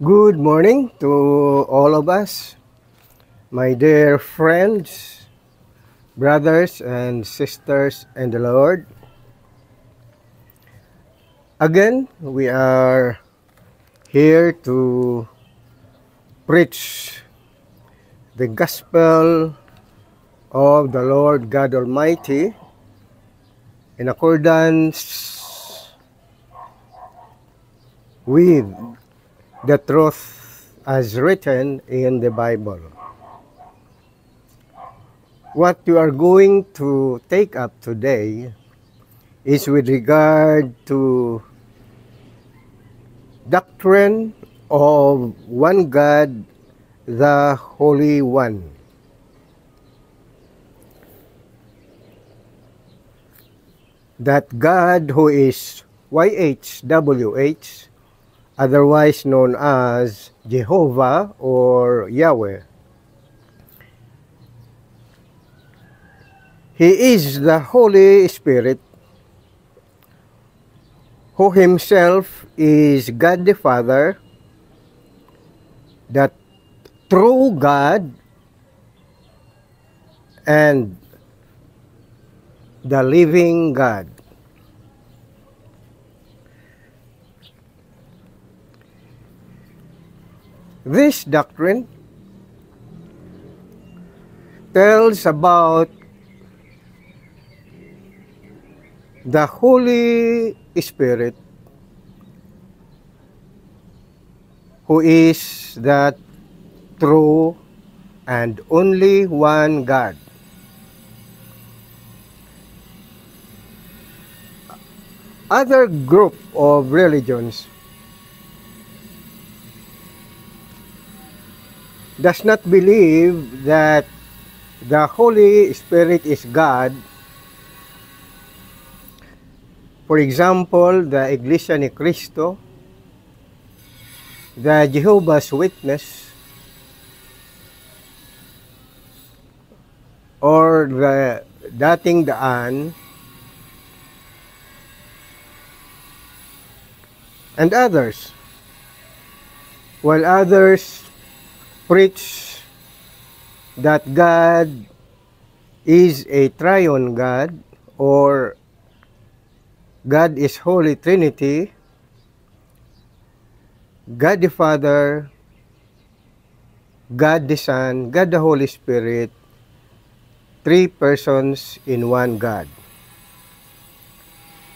Good morning to all of us, my dear friends, brothers and sisters in the Lord. Again, we are here to preach the gospel of the Lord God Almighty in accordance with the truth as written in the Bible. What we are going to take up today is with regard to doctrine of one God, the Holy One. That God who is YHWH, otherwise known as Jehovah or Yahweh. He is the Holy Spirit, who himself is God the Father, the true God and the living God. This doctrine tells about the Holy Spirit, who is the true and only one God. Other group of religions does not believe that the Holy Spirit is God. For example, the Iglesia ni Cristo, the Jehovah's Witness, or the Dating Daan, and others. While others preach that God is a triune God, or God is Holy Trinity, God the Father, God the Son, God the Holy Spirit, three persons in one God.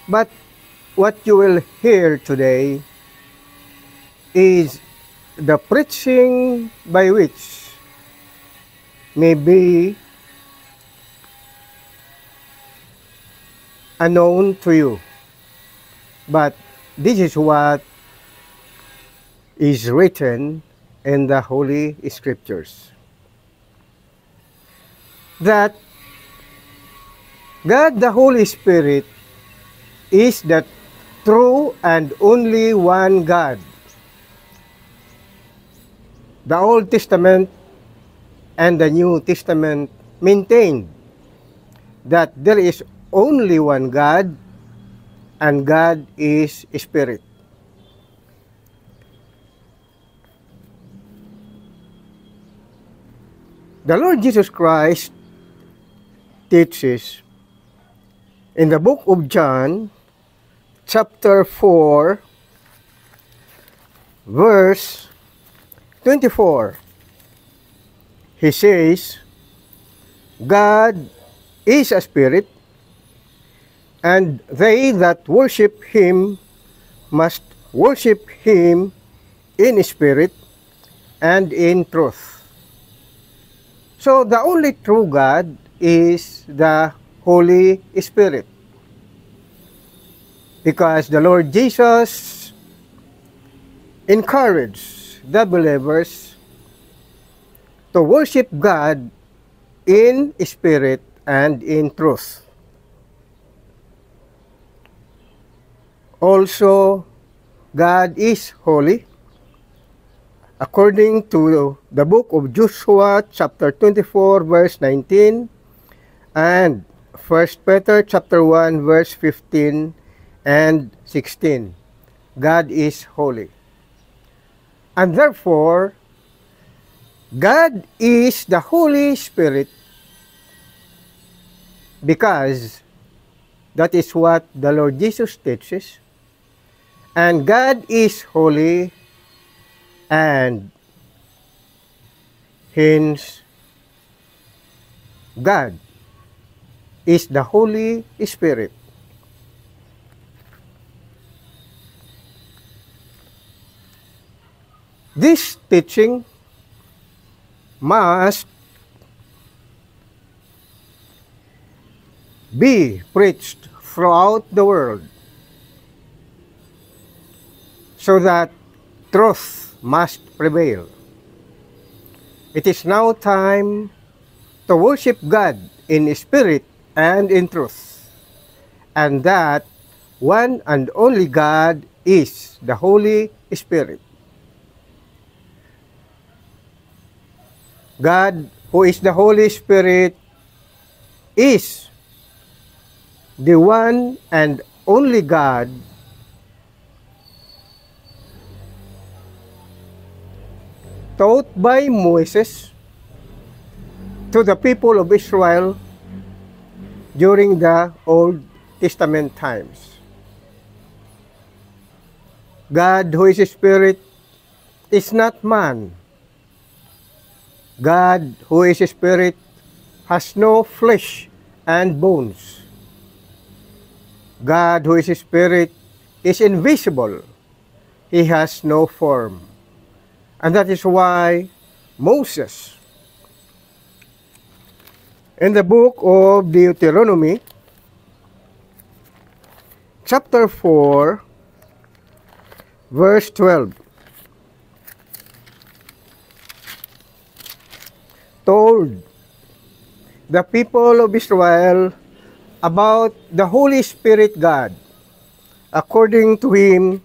But what you will hear today is the preaching by which may be unknown to you. But this is what is written in the Holy Scriptures. That God the Holy Spirit is the true and only one God. The Old Testament and the New Testament maintained that there is only one God, and God is Spirit. The Lord Jesus Christ teaches in the book of John, chapter 4, verse 24. He says, God is a spirit, and they that worship him must worship him in spirit and in truth. So the only true God is the Holy Spirit, because the Lord Jesus encouraged the believers to worship God in spirit and in truth. Also, God is holy. According to the book of Joshua, chapter 24, verse 19, and 1 Peter, chapter 1, verse 15 and 16. God is holy. And therefore, God is the Holy Spirit because that is what the Lord Jesus teaches. And God is holy, and hence God is the Holy Spirit. This teaching must be preached throughout the world so that truth must prevail. It is now time to worship God in spirit and in truth, and that one and only God is the Holy Spirit. God, who is the Holy Spirit, is the one and only God taught by Moses to the people of Israel during the Old Testament times. God, who is Spirit, is not man. God, who is Spirit, has no flesh and bones. God, who is Spirit, is invisible. He has no form. And that is why Moses, in the book of Deuteronomy, chapter 4, verse 12, told the people of Israel about the Holy Spirit God. According to him,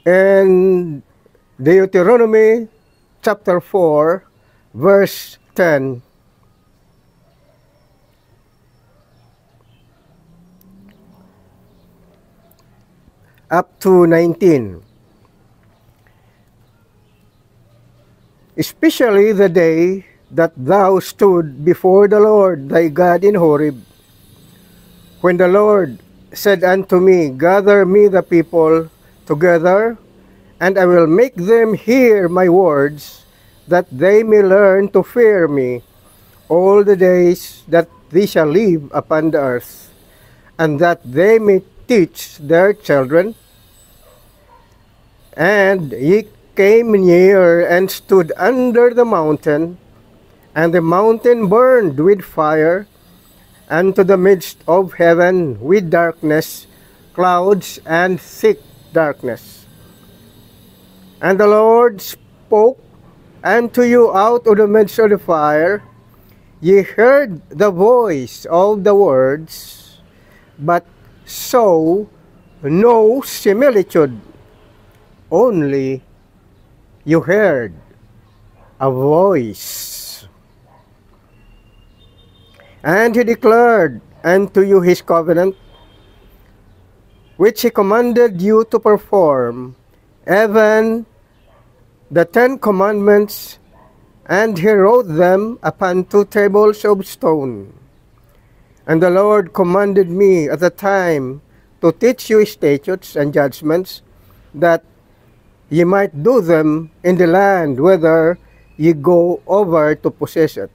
in Deuteronomy chapter 4, verse 10, up to 19. Especially the day that thou stood before the Lord thy God in Horeb, when the Lord said unto me, gather me the people together, and I will make them hear my words, that they may learn to fear me all the days that they shall live upon the earth, and that they may teach their children. And ye came near and stood under the mountain, and the mountain burned with fire, and to the midst of heaven with darkness, clouds and thick darkness. And the Lord spoke unto you out of the midst of the fire. Ye heard the voice of the words, but saw no similitude. Only you heard a voice. And he declared unto you his covenant, which he commanded you to perform, even the 10 commandments, and he wrote them upon 2 tables of stone. And the Lord commanded me at the time to teach you statutes and judgments, that ye might do them in the land whither ye go over to possess it.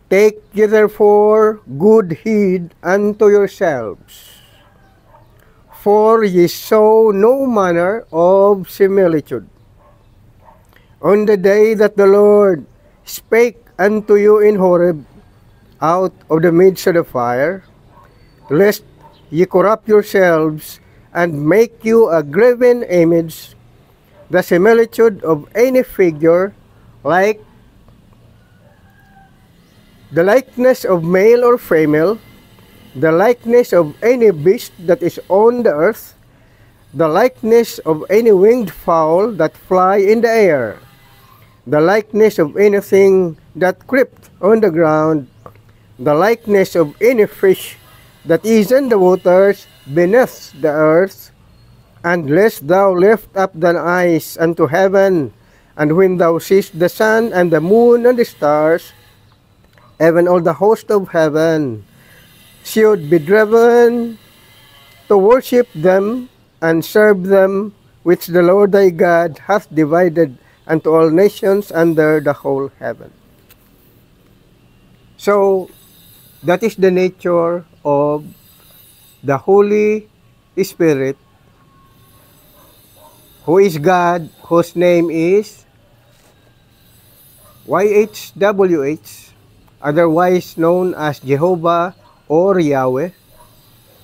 Take ye therefore good heed unto yourselves, for ye saw no manner of similitude on the day that the Lord spake unto you in Horeb out of the midst of the fire, lest ye corrupt yourselves and make you a graven image, the similitude of any figure, like the likeness of male or female, the likeness of any beast that is on the earth, the likeness of any winged fowl that fly in the air, the likeness of anything that creepeth on the ground, the likeness of any fish that is in the waters beneath the earth, and lest thou lift up thine eyes unto heaven, and when thou seest the sun and the moon and the stars, even all the host of heaven, should be driven to worship them and serve them, which the Lord thy God hath divided unto all nations under the whole heaven. So, that is the nature of the Holy Spirit, who is God, whose name is YHWH, otherwise known as Jehovah or Yahweh.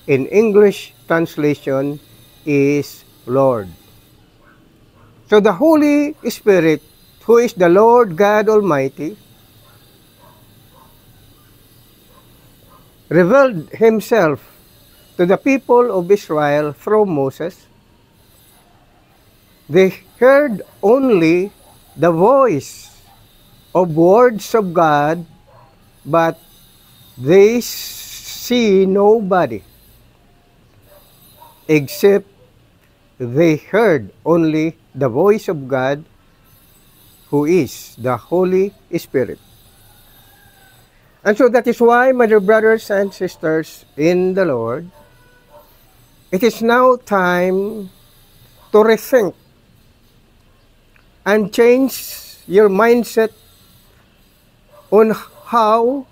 In English translation is Lord. So the Holy Spirit, who is the Lord God Almighty, revealed himself to the people of Israel through Moses. They heard only the voice of words of God, but they see nobody, except they heard only the voice of God, who is the Holy Spirit. And so that is why, my dear brothers and sisters in the Lord, it is now time to rethink and change your mindset on how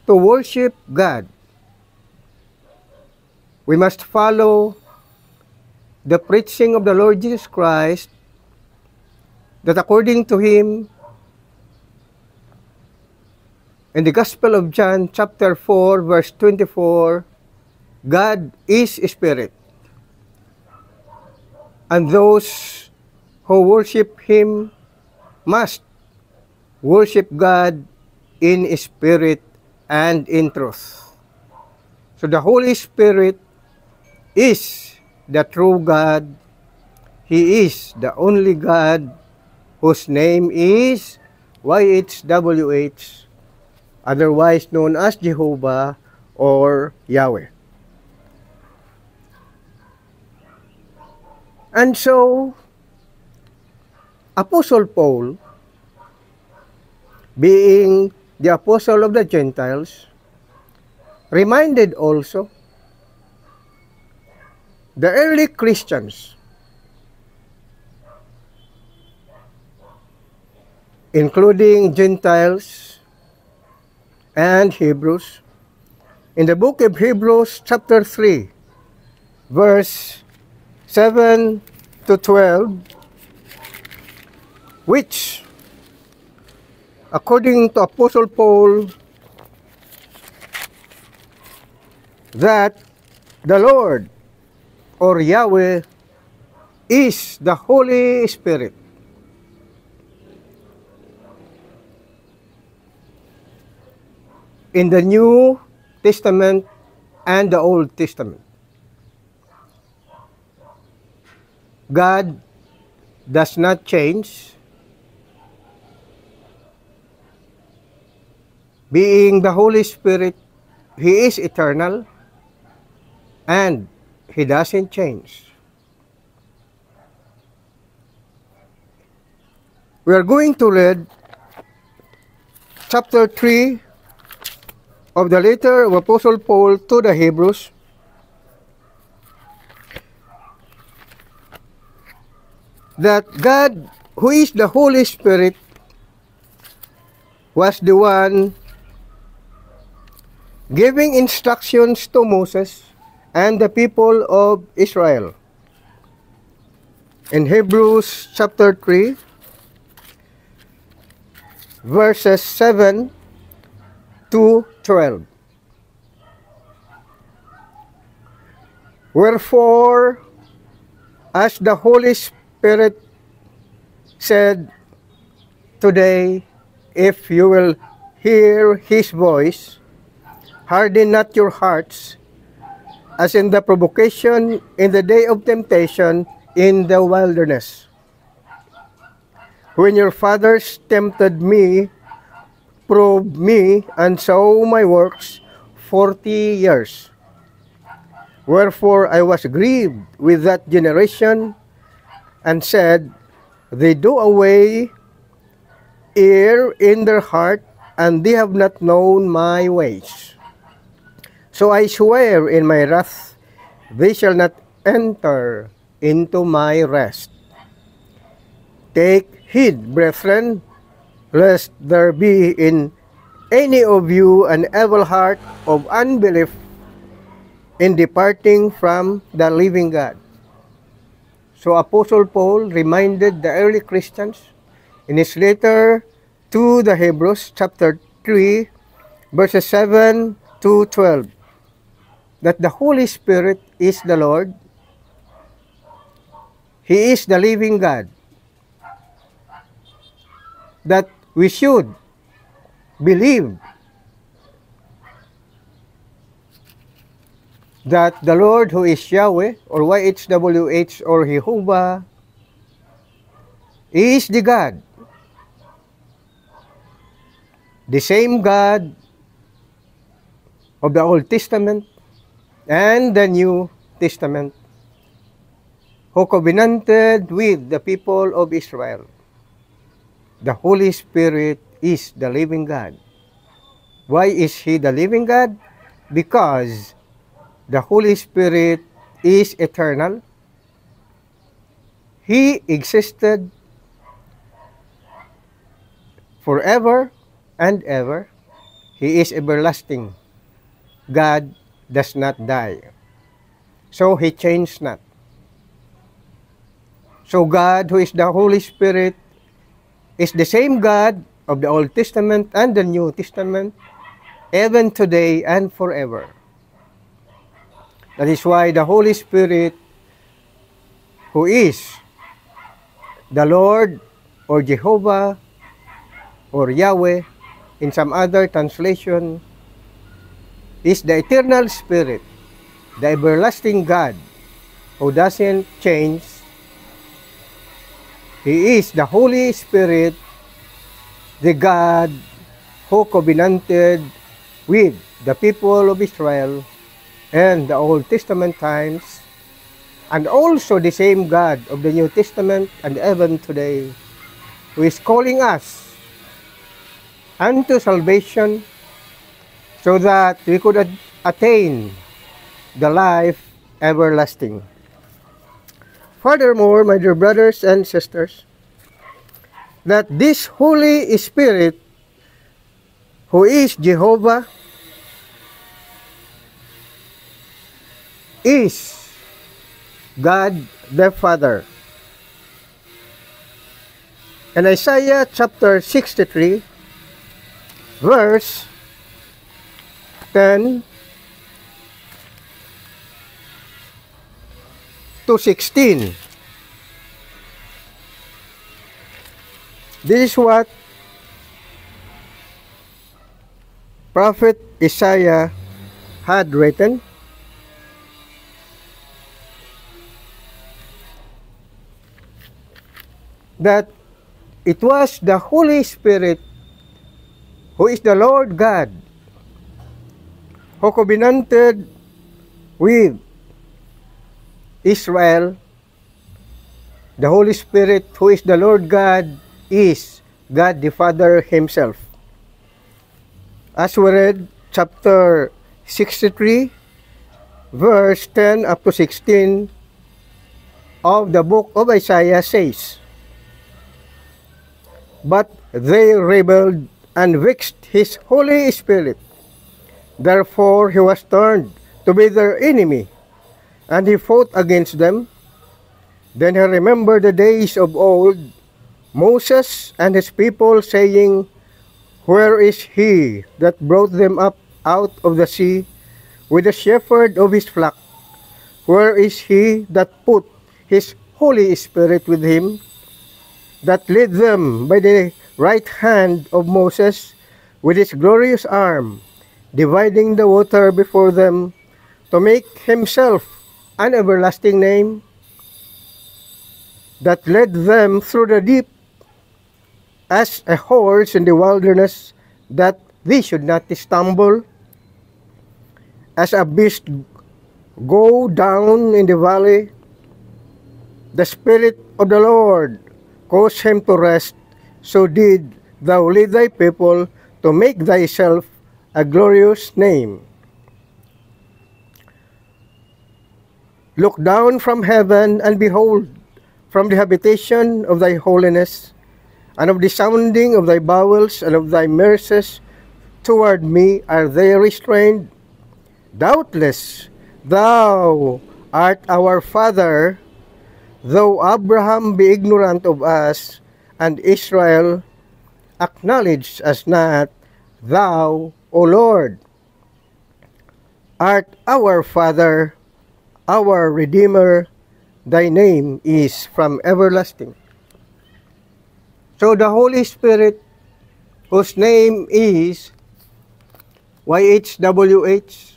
to worship God. We must follow the preaching of the Lord Jesus Christ, that according to him, in the Gospel of John chapter 4 verse 24, God is Spirit, and those who worship him must worship God in spirit and in truth. So the Holy Spirit is the true God. He is the only God, whose name is YHWH, otherwise known as Jehovah or Yahweh. And so, Apostle Paul, being the apostle of the Gentiles, reminded also the early Christians, including Gentiles and Hebrews, in the book of Hebrews chapter 3, verse 7 to 12, which, according to Apostle Paul, that the Lord or Yahweh is the Holy Spirit. In the New Testament and the Old Testament, God does not change. Being the Holy Spirit, he is eternal and he doesn't change. We are going to read chapter 3 of the letter of Apostle Paul to the Hebrews. That God, who is the Holy Spirit, was the one giving instructions to Moses and the people of Israel. In Hebrews chapter 3, verses 7 to 12. Wherefore, as the Holy Spirit said, today, if you will hear his voice, harden not your hearts, as in the provocation in the day of temptation in the wilderness, when your fathers tempted me probed me and saw my works 40 years. Wherefore I was grieved with that generation, and said, They do away err in their heart, and they have not known my ways. So I swear in my wrath, they shall not enter into my rest. Take heed, brethren, lest there be in any of you an evil heart of unbelief in departing from the living God. So Apostle Paul reminded the early Christians in his letter to the Hebrews, chapter 3, verses 7 to 12, that the Holy Spirit is the Lord. He is the living God. That we should believe that the Lord, who is Yahweh or YHWH or Jehovah, is the God. The same God of the Old Testament and the New Testament, who covenanted with the people of Israel. The Holy Spirit is the living God. Why is He the living God? Because the Holy Spirit is eternal. He existed forever and ever. He is everlasting. God does not die. So He changed not. So God, who is the Holy Spirit, is the same God of the Old Testament and the New Testament, even today and forever. That is why the Holy Spirit, who is the Lord or Jehovah or Yahweh, in some other translation, is the eternal Spirit, the everlasting God, who doesn't change. He is the Holy Spirit, the God who covenanted with the people of Israel and the Old Testament times, and also the same God of the New Testament and even today, who is calling us unto salvation so that we could attain the life everlasting. Furthermore, my dear brothers and sisters, that this Holy Spirit, who is Jehovah, is God the Father. In Isaiah chapter 63, verse 10 to 16. This is what Prophet Isaiah had written. That it was the Holy Spirit, who is the Lord God, who covenanted with Israel. The Holy Spirit, who is the Lord God, is God the Father Himself. As we read, chapter 63, verse 10 up to 16 of the book of Isaiah says, But they rebelled and vexed His Holy Spirit. Therefore He was turned to be their enemy, and He fought against them. Then He remembered the days of old, Moses and his people, saying, Where is He that brought them up out of the sea with the shepherd of His flock? Where is He that put His Holy Spirit with Him, that led them by the right hand of Moses with His glorious arm, dividing the water before them, to make Himself an everlasting name, that led them through the deep as a horse in the wilderness, that we should not stumble as a beast go down in the valley. The Spirit of the Lord caused him to rest, so did thou lead thy people to make thyself a glorious name. Look down from heaven and behold, from the habitation of thy holiness, and of the sounding of thy bowels and of thy mercies toward me are they restrained. Doubtless thou art our Father, though Abraham be ignorant of us, and Israel acknowledge us not, thou, O Lord, art our Father, our Redeemer, thy name is from everlasting. So the Holy Spirit, whose name is YHWH,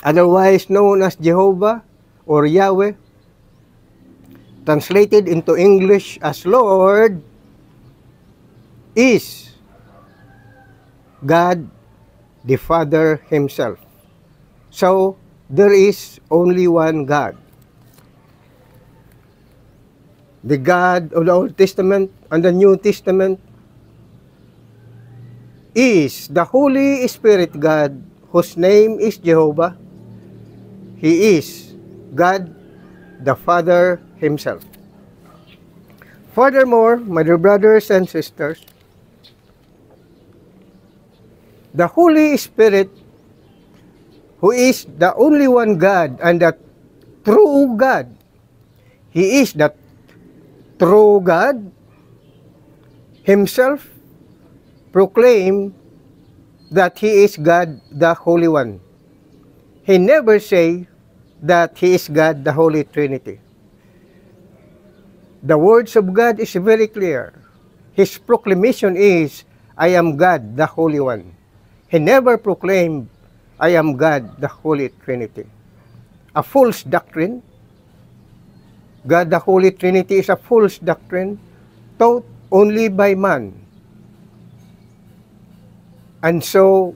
otherwise known as Jehovah or Yahweh, translated into English as Lord, is God the Father himself. So there is only one God. The God of the Old Testament and the New Testament is the Holy Spirit God, whose name is Jehovah. He is God the Father himself. Furthermore, my dear brothers and sisters, the Holy Spirit, who is the only one God and the true God, He is the true God himself, proclaimed that He is God the Holy One. He never say that He is God the Holy Trinity. The words of God is very clear. His proclamation is, I am God the Holy One. He never proclaimed, I am God the Holy Trinity. A false doctrine. God the Holy Trinity is a false doctrine taught only by man. And so,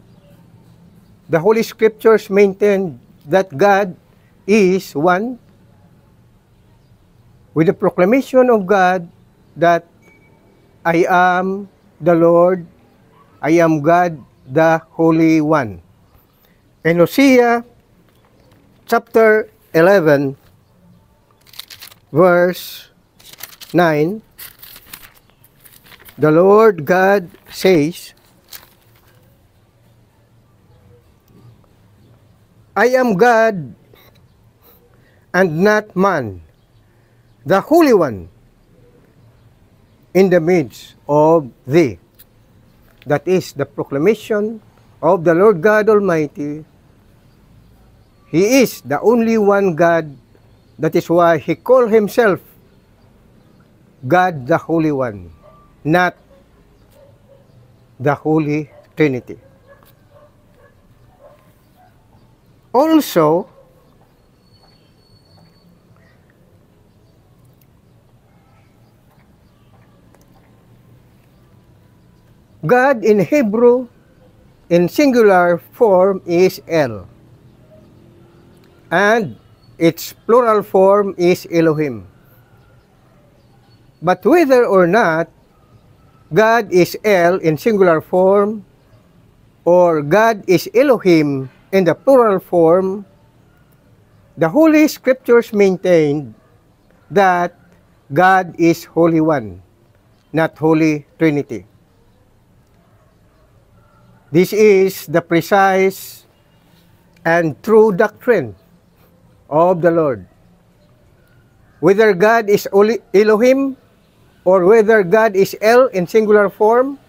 the Holy Scriptures maintain that God is one, with the proclamation of God that I am the Lord, I am God the Holy One. In Hosea chapter 11, verse 9, the Lord God says, I am God and not man, the Holy One, in the midst of thee. That is the proclamation of the Lord God Almighty. He is the only one God. That is why He called Himself God the Holy One, not the Holy Trinity. Also, God in Hebrew, in singular form, is El. And its plural form is Elohim. But whether or not God is El in singular form, or God is Elohim in the plural form, the Holy Scriptures maintain that God is Holy One, not Holy Trinity. This is the precise and true doctrine of the Lord. Whether God is Elohim, or whether God is El in singular form,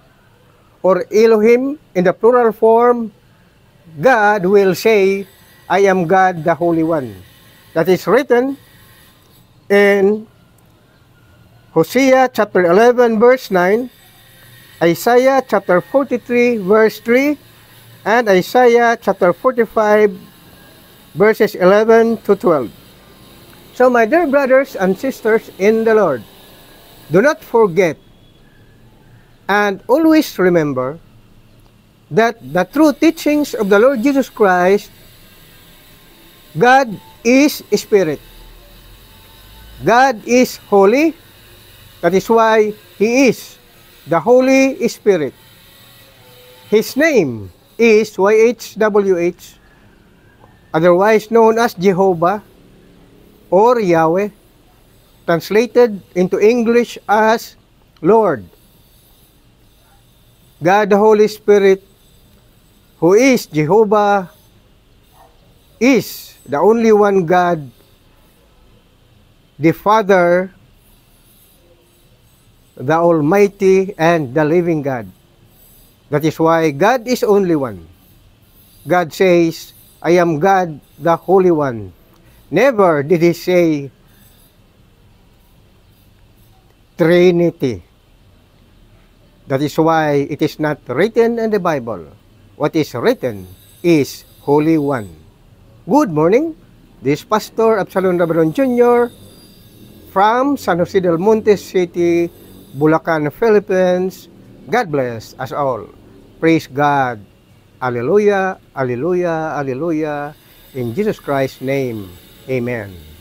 or Elohim in the plural form, God will say, I am God the Holy One. That is written in Hosea chapter 11 verse 9, Isaiah chapter 43 verse 3, and Isaiah chapter 45 verses 11 to 12. So my dear brothers and sisters in the Lord, do not forget and always remember that the true teachings of the Lord Jesus Christ, God is Spirit. God is holy. That is why He is the Holy Spirit. His name is YHWH, otherwise known as Jehovah or Yahweh, translated into English as Lord. God the Holy Spirit, who is Jehovah, is the only one God, the Father, the Almighty, and the living God. That is why God is only one. God says, I am God, the Holy One. Never did He say Trinity. That is why it is not written in the Bible. What is written is Holy One. Good morning. This is Pastor Absalon Rabadon Jr. from San Jose del Monte City, Bulacan, Philippines. God bless us all. Praise God. Alleluia, alleluia, alleluia. In Jesus Christ's name, amen.